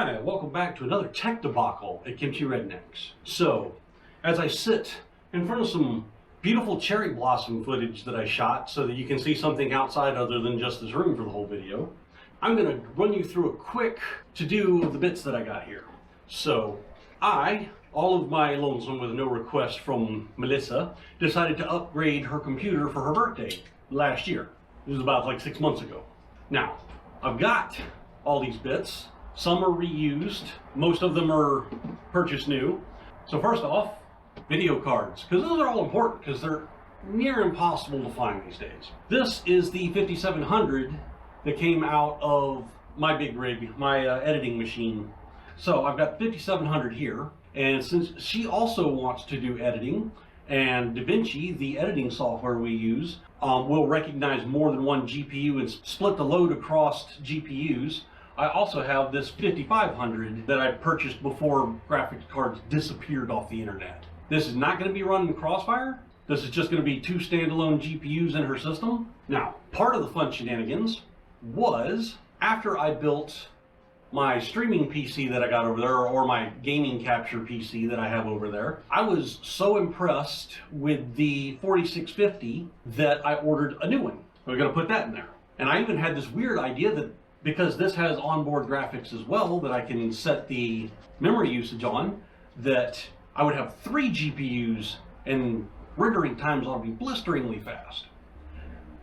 Hi, welcome back to another tech debacle at Kimchi Rednecks. So, as I sit in front of some beautiful cherry blossom footage that I shot so that you can see something outside other than just this room for the whole video, I'm going to run you through a quick to-do of the bits that I got here. So, all of my lonesome with no request from Melissa, decided to upgrade her computer for her birthday last year. It was about like 6 months ago. Now, I've got all these bits. Some are reused, most of them are purchased new. So first off, video cards, because those are all important because they're near impossible to find these days. This is the 5700 that came out of my big rig, my editing machine. So I've got 5700 here, and since she also wants to do editing, and DaVinci, the editing software we use, will recognize more than one GPU and split the load across GPUs. I also have this 5500 that I purchased before graphics cards disappeared off the internet. This is not going to be running Crossfire. This is just going to be two standalone GPUs in her system. Now, part of the fun shenanigans was after I built my streaming PC that I got over there, or my gaming capture PC that I have over there, I was so impressed with the 4650 that I ordered a new one. We're going to put that in there. And I even had this weird idea that because this has onboard graphics as well that I can set the memory usage on, that I would have 3 GPUs and rendering times ought to be blisteringly fast.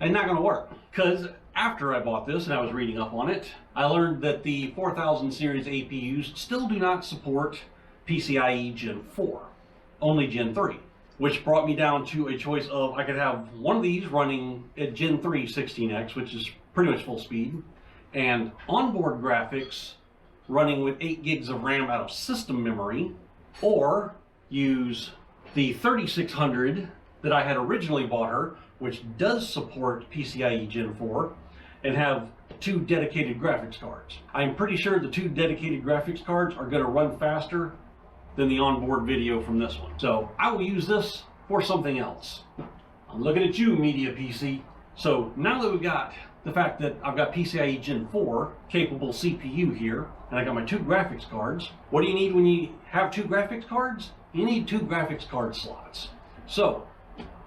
And not going to work, because after I bought this and I was reading up on it, I learned that the 4000 series APUs still do not support PCIe Gen 4, only Gen 3, which brought me down to a choice of I could have one of these running at Gen 3 16X, which is pretty much full speed, and onboard graphics running with 8 gigs of RAM out of system memory, or use the 3600 that I had originally bought her, which does support PCIe Gen 4, and have 2 dedicated graphics cards. I'm pretty sure the 2 dedicated graphics cards are going to run faster than the onboard video from this one. So I will use this for something else. I'm looking at you, Media PC. So now that we've got the fact that I've got PCIe Gen 4 capable CPU here, and I got my 2 graphics cards. What do you need when you have 2 graphics cards? You need 2 graphics card slots. So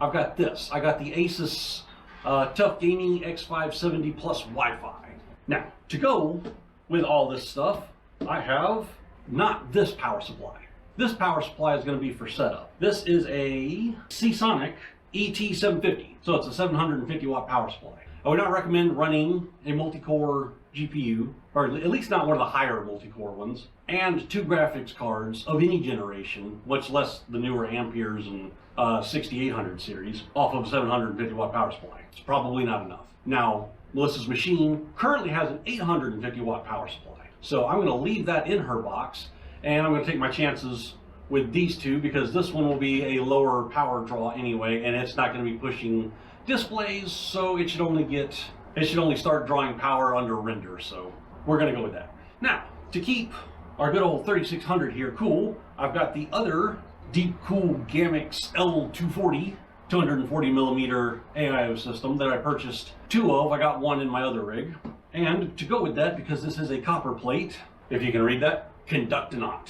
I've got this. I got the Asus Tough Gaming X570 Plus Wi-Fi. Now, to go with all this stuff, I have not this power supply. This power supply is going to be for setup. This is a Seasonic ET750, so it's a 750 watt power supply. I would not recommend running a multi-core GPU, or at least not one of the higher multi-core ones, and 2 graphics cards of any generation, much less the newer Amperes and 6800 series, off of a 750 watt power supply. It's probably not enough. Now, Melissa's machine currently has an 850 watt power supply. So I'm going to leave that in her box, and I'm going to take my chances with these 2 because this one will be a lower power draw anyway, and it's not going to be pushing displays, so it should only start drawing power under render, so we're going to go with that. Now, to keep our good old 3600 here cool, I've got the other Deepcool Gamix L240 240mm AIO system that I purchased 2 of. I got 1 in my other rig. And to go with that, because this is a copper plate, if you can read that, conductanot.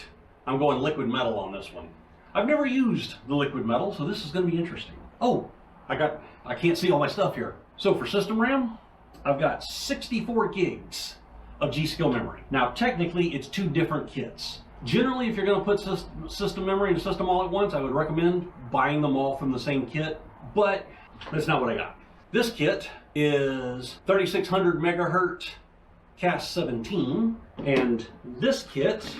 I'm going liquid metal on this one. I've never used the liquid metal, so this is going to be interesting. Oh, I can't see all my stuff here. So for system RAM, I've got 64 gigs of G.Skill memory. Now technically it's 2 different kits. Generally, if you're going to put system memory in a system all at once, I would recommend buying them all from the same kit, but that's not what I got. This kit is 3600 megahertz CAS 17, and this kit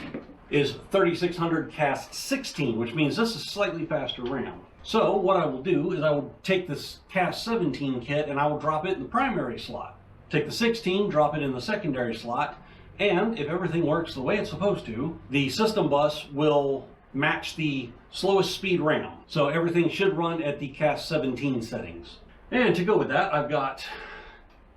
is 3600 CAS 16, which means this is slightly faster RAM. So what I will do is I will take this CAS 17 kit and I will drop it in the primary slot. Take the 16, drop it in the secondary slot, and if everything works the way it's supposed to, the system bus will match the slowest speed RAM. So everything should run at the CAS 17 settings. And to go with that, I've got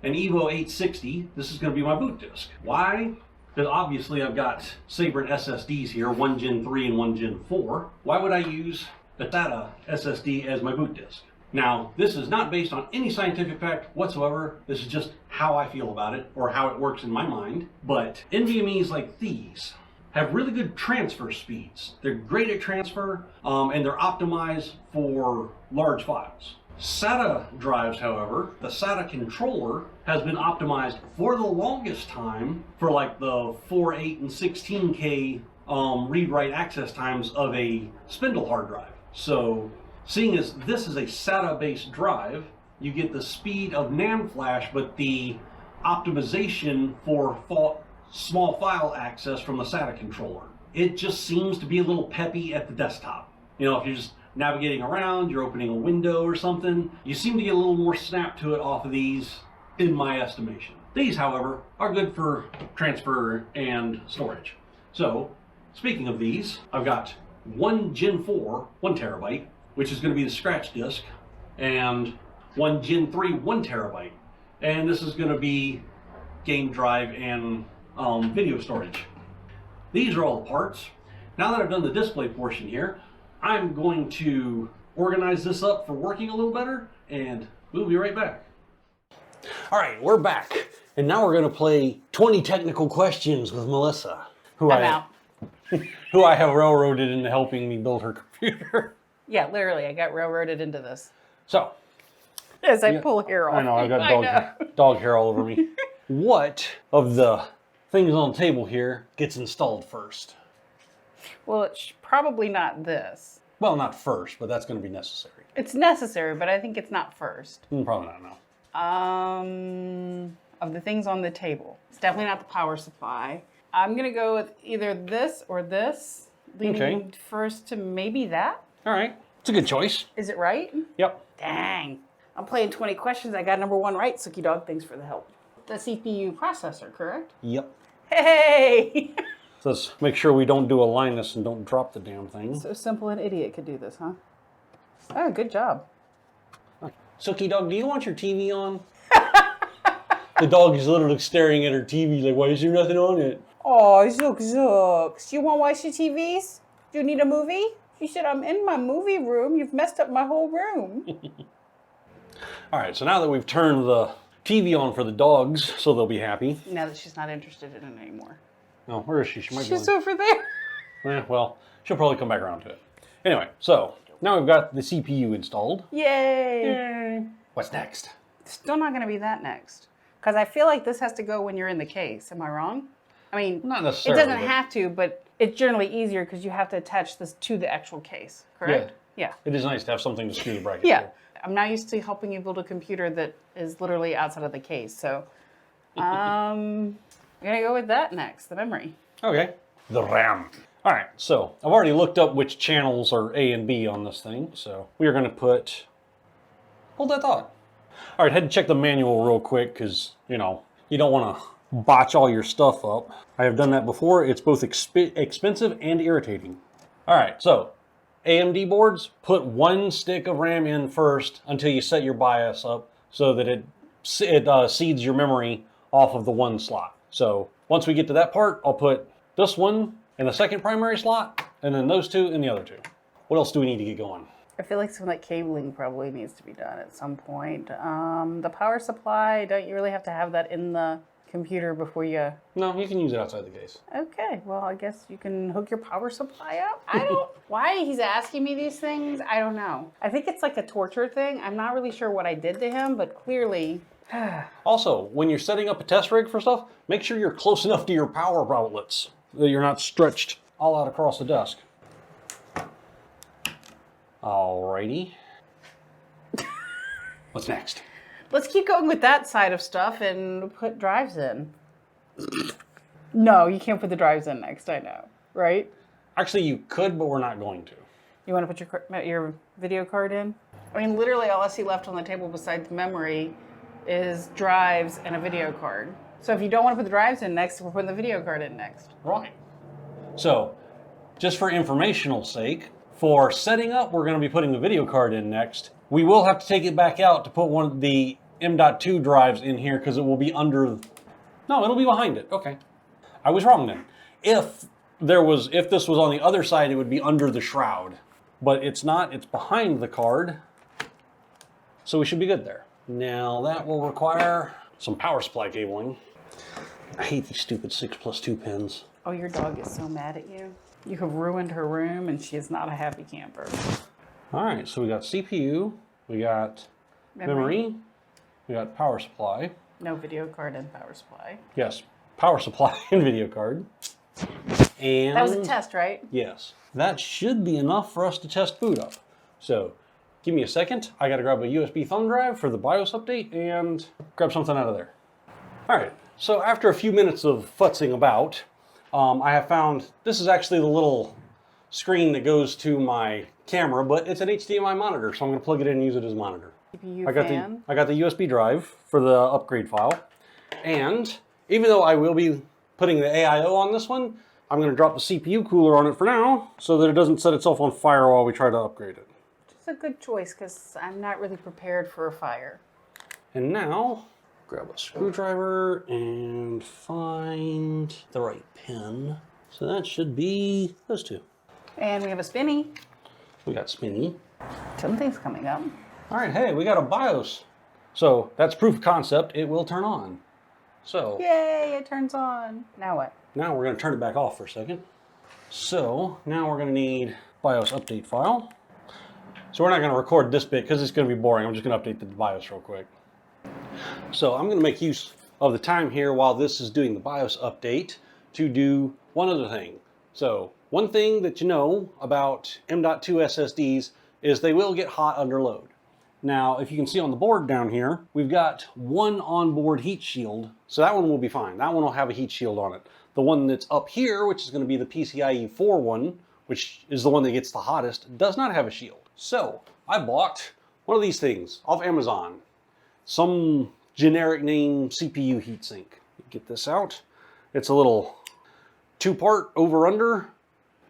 an Evo 860. This is going to be my boot disk. Why? Because obviously I've got Sabrent SSDs here, 1 Gen 3 and 1 Gen 4. Why would I use a SATA SSD as my boot disk? Now, this is not based on any scientific fact whatsoever. This is just how I feel about it, or how it works in my mind. But NVMEs like these have really good transfer speeds. They're great at transfer, and they're optimized for large files. SATA drives, however, the SATA controller has been optimized for the longest time for like the 4, 8, and 16K read-write access times of a spindle hard drive. So, seeing as this is a SATA-based drive, you get the speed of NAND flash, but the optimization for small file access from the SATA controller. It just seems to be a little peppy at the desktop. You know, if you're just navigating around, you're opening a window or something, you seem to get a little more snap to it off of these, in my estimation. These, however, are good for transfer and storage. So, speaking of these, I've got one Gen 4, 1 terabyte, which is going to be the scratch disk, and one Gen 3, 1 terabyte. And this is going to be game drive and video storage. These are all the parts. Now that I've done the display portion here, I'm going to organize this up for working a little better, and we'll be right back. All right, we're back. And now we're going to play 20 technical questions with Melissa, who I have railroaded into helping me build her computer. Yeah, literally, I got railroaded into this. So, as I pull hair off. I know, I've got dog hair all over me. What of the things on the table here gets installed first? Well, it's probably not this. Well, not first, but that's going to be necessary. It's necessary, but I think it's not first. Probably not, no. Of the things on the table, it's definitely not the power supply. I'm going to go with either this or this, leaning first to maybe that. All right. It's a good choice. Is it right? Yep. Dang. I'm playing 20 questions. I got number 1 right, Sookie Dog. Thanks for the help. The CPU processor, correct? Yep. Hey! So let's make sure we don't do a Linus and don't drop the damn thing. So simple an idiot could do this, huh? Oh, good job. Sookie Dog, do you want your TV on? The dog is literally staring at her TV like, why is there nothing on it? Oh, Zooks. You want to watch your TVs? Do you need a movie? She said, I'm in my movie room. You've messed up my whole room. All right, so now that we've turned the TV on for the dogs, so they'll be happy. Now that she's not interested in it anymore. Oh, where is she? She's over there. Well, she'll probably come back around to it. Anyway, so now we've got the CPU installed. Yay. What's next? Still not going to be that next. Because I feel like this has to go when you're in the case. Am I wrong? I mean, not necessarily. It doesn't have to, but it's generally easier because you have to attach this to the actual case, correct? Yeah. It is nice to have something to screw the bracket Yeah. to. I'm now used to helping you build a computer that is literally outside of the case. So I'm going to go with that next, the memory. Okay. The RAM. All right, so I've already looked up which channels are A and B on this thing. So we are going to put, hold that thought. All right, had to check the manual real quick because, you know, you don't want to botch all your stuff up. I have done that before. It's both expensive and irritating. All right, so AMD boards, put 1 stick of RAM in first until you set your BIOS up so that it seeds your memory off of the 1 slot. So once we get to that part, I'll put this one in the second primary slot and then those 2 in the other 2. What else do we need to get going? I feel like some of that cabling probably needs to be done at some point. The power supply, don't you really have to have that in the computer before you... No, you can use it outside the case. Okay, well, I guess you can hook your power supply up. I don't... Why he's asking me these things, I don't know. I think it's like a torture thing. I'm not really sure what I did to him, but clearly... Also, when you're setting up a test rig for stuff, make sure you're close enough to your power outlets that you're not stretched all out across the desk. Alrighty. What's next? Let's keep going with that side of stuff and put drives in. No, you can't put the drives in next, I know, right? Actually, you could, but we're not going to. You want to put your video card in? I mean, literally all I see left on the table besides memory is drives and a video card. So if you don't want to put the drives in next, we're putting the video card in next. Right. So, just for informational sake, for setting up, we're going to be putting the video card in next. We will have to take it back out to put one of the M.2 drives in here because it will be under... No, it'll be behind it. Okay. I was wrong then. If this was on the other side, it would be under the shroud. But it's not. It's behind the card. So we should be good there. Now that will require some power supply cabling. I hate these stupid 6+2 pins. Oh, your dog is so mad at you. You have ruined her room and she is not a happy camper. All right, so we got CPU, we got memory, we got power supply. No video card and power supply. Yes, power supply and video card. And that was a test, right? Yes. That should be enough for us to test boot up. So give me a second. I got to grab a USB thumb drive for the BIOS update and grab something out of there. All right, so after a few minutes of futzing about, I have found this is actually the little screen that goes to my camera, but it's an HDMI monitor, so I'm going to plug it in and use it as a monitor. CPU I got the USB drive for the upgrade file, and even though I will be putting the AIO on this one, I'm going to drop the CPU cooler on it for now so that it doesn't set itself on fire while we try to upgrade it. It's a good choice because I'm not really prepared for a fire. And now, grab a screwdriver and find the right pin. So that should be those two. And we have a spinny. We got spinny. Something's coming up. All right, hey, we got a BIOS. So that's proof of concept. It will turn on. So yay, it turns on. Now what? now we're going to turn it back off for a second. So now we're going to need BIOS update file. So we're not going to record this bit because it's going to be boring. I'm just going to update the BIOS real quick. So I'm going to make use of the time here while this is doing the BIOS update to do one other thing. So one thing that you know about M.2 SSDs is they will get hot under load. Now, if you can see on the board down here, we've got one onboard heat shield. So that one will be fine. That one will have a heat shield on it. The one that's up here, which is going to be the PCIe 4 one, which is the one that gets the hottest, does not have a shield. So I bought one of these things off Amazon. Some generic name CPU heatsink. Get this out. It's a little two-part over-under.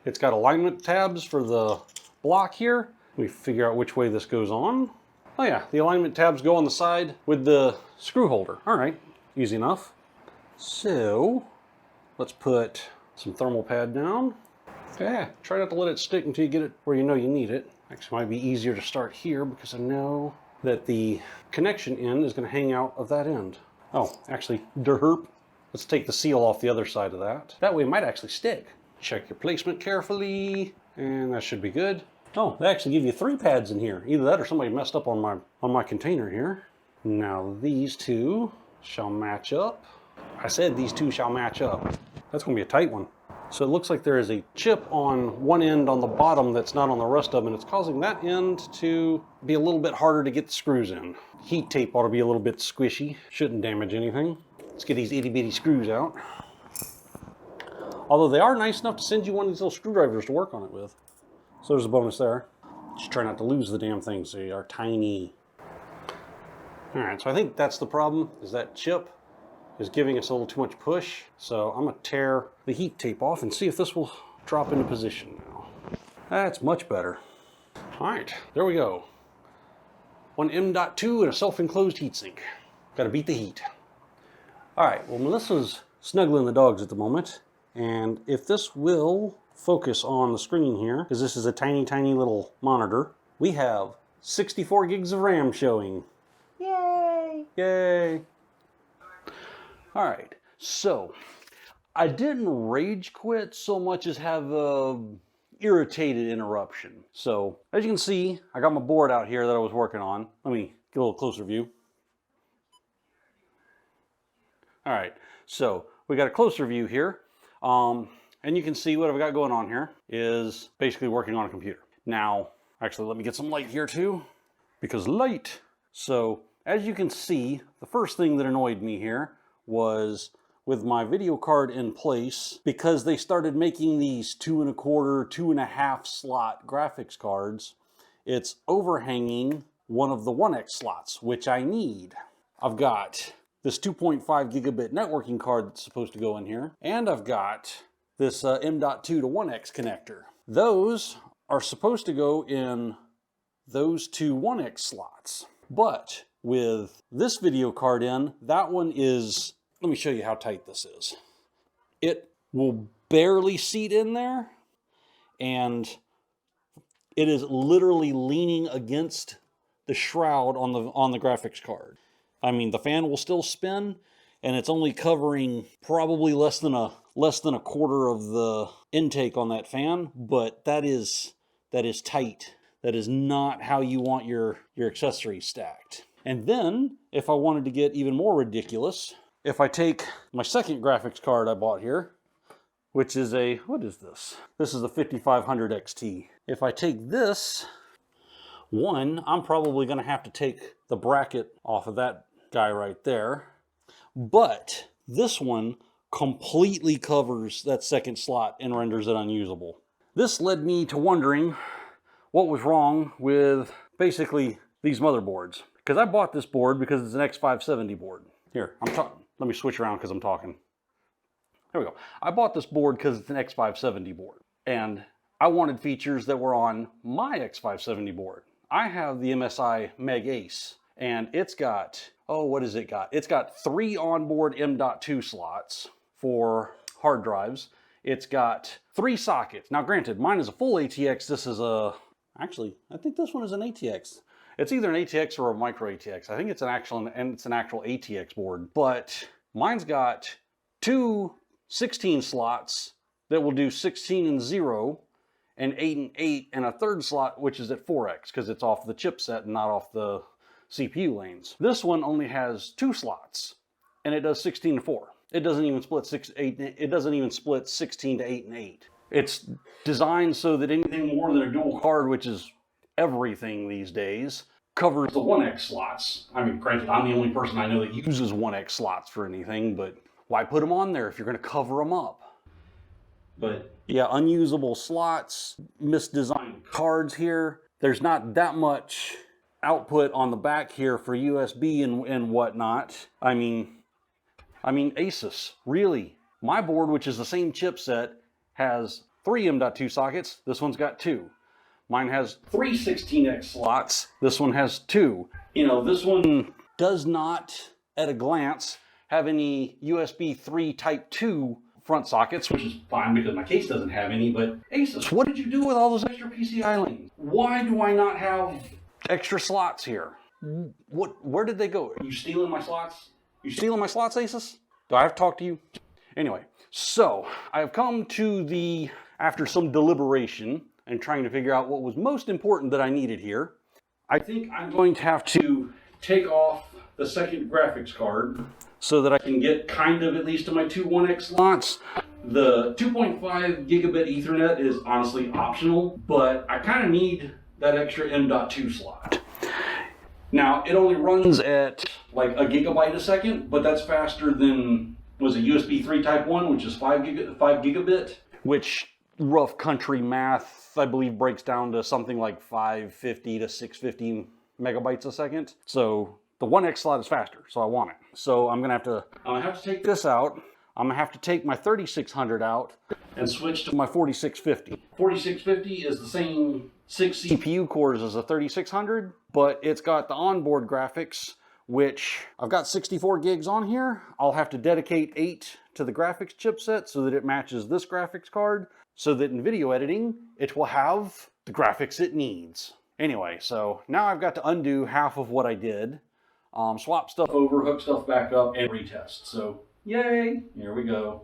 It's got alignment tabs for the block here. Let me figure out which way this goes on. Oh yeah, the alignment tabs go on the side with the screw holder. All right, easy enough. So let's put some thermal pad down. Yeah, try not to let it stick until you get it where you know you need it. Actually, might be easier to start here because I know that the connection end is going to hang out of that end. Oh, actually, derp. Let's take the seal off the other side of that. That way it might actually stick. Check your placement carefully, and that should be good. Oh, they actually give you 3 pads in here. Either that or somebody messed up on my container here. Now these two shall match up. I said these two shall match up. That's going to be a tight one. So it looks like there is a chip on one end on the bottom that's not on the rest of them, and it's causing that end to be a little bit harder to get the screws in. Heat tape ought to be a little bit squishy. Shouldn't damage anything. Let's get these itty bitty screws out. Although they are nice enough to send you one of these little screwdrivers to work on it with. So there's a bonus there. Just try not to lose the damn things. They are tiny. All right, so I think that's the problem, is that chip is giving us a little too much push. So I'm gonna tear the heat tape off and see if this will drop into position now. That's much better. All right, there we go. One M.2 and a self-enclosed heatsink. Gotta beat the heat. All right, well, Melissa's snuggling the dogs at the moment. And if this will focus on the screen here, because this is a tiny, tiny little monitor, we have 64 gigs of RAM showing. Yay! Yay! All right, so I didn't rage quit so much as have a irritated interruption. So as you can see, I got my board out here that I was working on. Let me get a little closer view. All right, so we got a closer view here. And you can see what I've got going on here is basically working on a computer. Now, actually, let me get some light here too, because light. So as you can see, the first thing that annoyed me here was with my video card in place, because they started making these 2 1/4, 2 1/2 slot graphics cards, it's overhanging one of the 1X slots, which I need. I've got this 2.5 gigabit networking card that's supposed to go in here, and I've got this M.2 to 1X connector. Those are supposed to go in those 2 1X slots. But with this video card in, that one is, let me show you how tight this is. It will barely seat in there, and it is literally leaning against the shroud on the graphics card. I mean, the fan will still spin, and it's only covering probably less than a quarter of the intake on that fan, but that is tight. That is not how you want your accessories stacked. And then, if I wanted to get even more ridiculous, if I take my second graphics card I bought here, which is what is this? This is the 5500 XT. If I take this one, I'm probably gonna have to take the bracket off of that guy right there. But this one completely covers that second slot and renders it unusable. This led me to wondering what was wrong with basically these motherboards. Because I bought this board because it's an X570 board. Here, let me switch around because I'm talking. There we go. I bought this board because it's an X570 board. And I wanted features that were on my X570 board. I have the MSI Meg Ace, and it's got, what has it got? It's got 3 onboard M.2 slots for hard drives. It's got 3 sockets. Now granted, mine is a full ATX. This is actually, I think this one is an ATX. It's either an ATX or a micro ATX. I think it's an actual ATX board. But mine's got 2 16 slots that will do 16 and 0, and 8 and 8, and a third slot which is at 4x because it's off the chipset and not off the CPU lanes. This one only has 2 slots, and it does 16 to 4. It doesn't even split 8. It doesn't even split 16 to 8 and 8. It's designed so that anything more than a dual card, which is everything these days, covers the 1x slots. I mean, granted, I'm the only person I know that uses 1x slots for anything, but why put them on there if you're going to cover them up? But yeah, unusable slots, misdesigned cards here. There's not that much output on the back here for USB and whatnot. I mean, Asus, really? My board, which is the same chipset, has 3 M.2 sockets. This one's got 2. Mine has 3 16x slots. This one has 2. You know, this one does not, at a glance, have any USB 3 Type 2 front sockets, which is fine because my case doesn't have any, but Asus, what did you do with all those extra PCI lanes? Why do I not have extra slots here? Where did they go? Are you stealing my slots? You stealing my slots, Asus? Do I have to talk to you? Anyway, so I've come to after some deliberation and trying to figure out what was most important that I needed here, I think I'm going to have to take off the second graphics card so that I can get kind of at least to my 2 1x slots. The 2.5 gigabit Ethernet is honestly optional, but I kind of need that extra M.2 slot. Now, it only runs at like a gigabyte a second, but that's faster than, was it USB 3 Type 1, which is 5 gigabit, which rough country math, I believe, breaks down to something like 550 to 650 megabytes a second. So the 1x slot is faster, so I want it. So I'm gonna have to take this out. I'm gonna have to take my 3600 out and switch to my 4650. 4650 is the same 6 CPU cores as a 3600, but it's got the onboard graphics, which I've got 64 gigs on here. I'll have to dedicate 8 to the graphics chipset so that it matches this graphics card, so that in video editing, it will have the graphics it needs. Anyway, so now I've got to undo half of what I did, swap stuff over, hook stuff back up, and retest. So, yay, here we go.